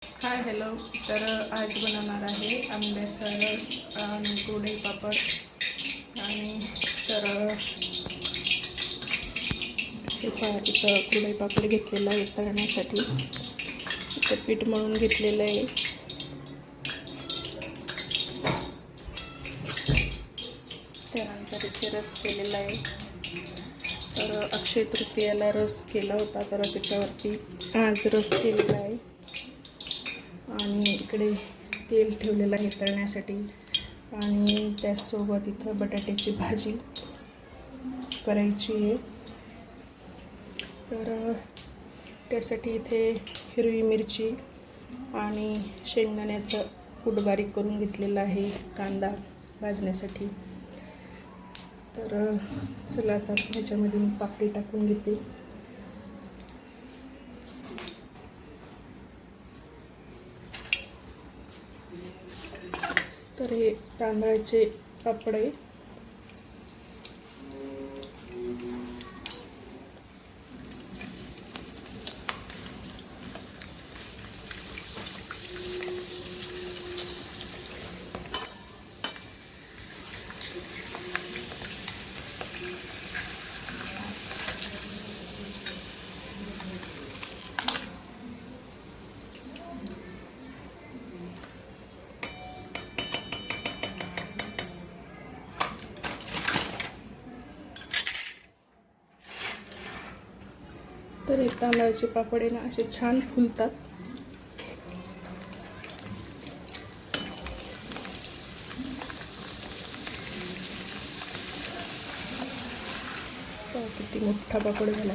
Hi hello. तर आज बनवणार आहे आंब्याचा रस आणि कुरडई पापड. आणि तर इथं कुरडई पापड घेतलेला आहे तळण्यासाठी. इथं पीठ मळून घेतलेलं आहे. त्यानंतर इथे रस केलेला आहे. तर अक्षय तृतीयाला रस केला होता, तर त्याच्यावरती आज रस केलेला आहे. आणि इकडे तेल ठेवलेलं आहे तळण्यासाठी. आणि त्याचसोबत इथं बटाट्याची भाजी करायची आहे. तर त्यासाठी इथे हिरवी मिरची आणि शेंगदाण्याचं कूट बारीक करून घेतलेलं आहे, कांदा भाजण्यासाठी. तर चला आता ह्याच्यामध्ये मी पापडी टाकून घेते. तर हे तांदळाचे पापड आहे. तर हे तांदळाचे पापड आहे ना, असे छान फुलतात. किती मोठा पापड झाला.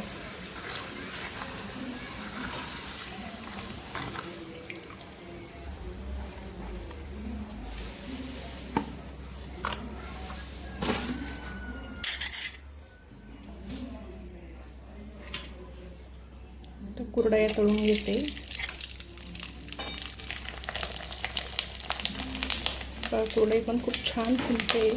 तर कुरडया तळून घेते. कुरडई पण खूप छान फुलते.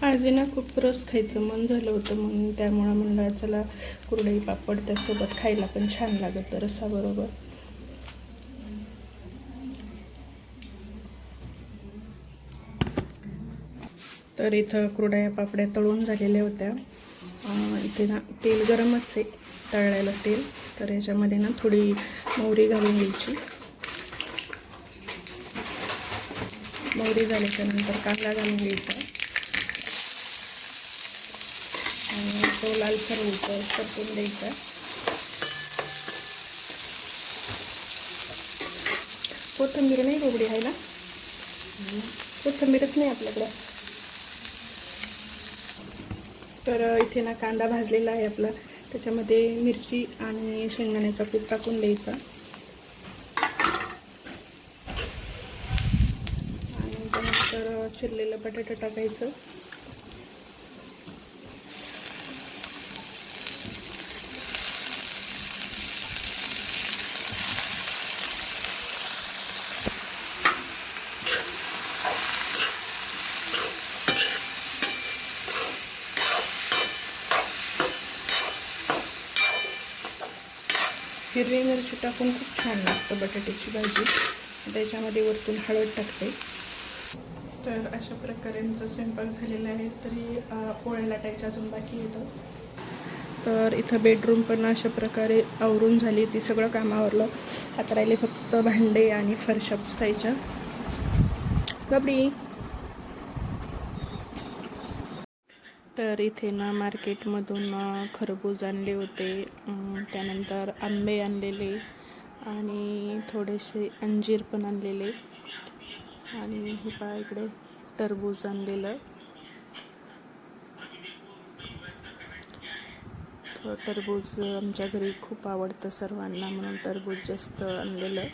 आज ना खूप रस खायचं मन झालं होतं, म्हणून त्यामुळं म्हणलं चला कुरडई पापड त्यासोबत खायला पण छान लागतं रसाबरोबर. तर इथं कुरडया पापड्या तळून झालेल्या होत्या. इथे ना तेल गरमच आहे, तळलेलं तेल. तर याच्यामध्ये ना थोडी मोहरी घालून घ्यायची. मोहरी झाल्याच्यानंतर कांदा घालून घ्यायचा आणि तो लालसर होतं परतून द्यायचा. कोथिंबीर नाही गोबडी आहे ना, कोथिंबीरच नाही आपल्याकडं. तर इथे ना कांदा भाजलेला आहे आपला, त्याच्यामध्ये मिरची आणि शेंगदाण्याचा कूट टाकून द्यायचा. आणि त्यानंतर चिरलेलं बटाटा टाकायचं. हिरवी मिरची टाकून खूप छान लागतं बटाट्याची भाजी. त्याच्यामध्ये वरतून हळद टाकते. तर अशा प्रकारे आमचा स्वयंपाक झालेला आहे. तरी पोळ्या लाटायच्या अजून बाकी येतं. तर इथं बेडरूम पण अशा प्रकारे आवरून झाली, ती सगळं काम आवरलं. आता राहिले फक्त भांडे आणि फरशा पुसायच्या. बाबडी. तर इथे ना मार्केटमधून खरबूज आणले होते, त्यानंतर आंबे आणलेले आणि थोडेसे अंजीर पण आणलेले. आणि हे पहा इकडे टरबूज आणलेलं. टरबूज आमच्या घरी खूप आवडतं सर्वांना, म्हणून टरबूज जास्त आणलेलं.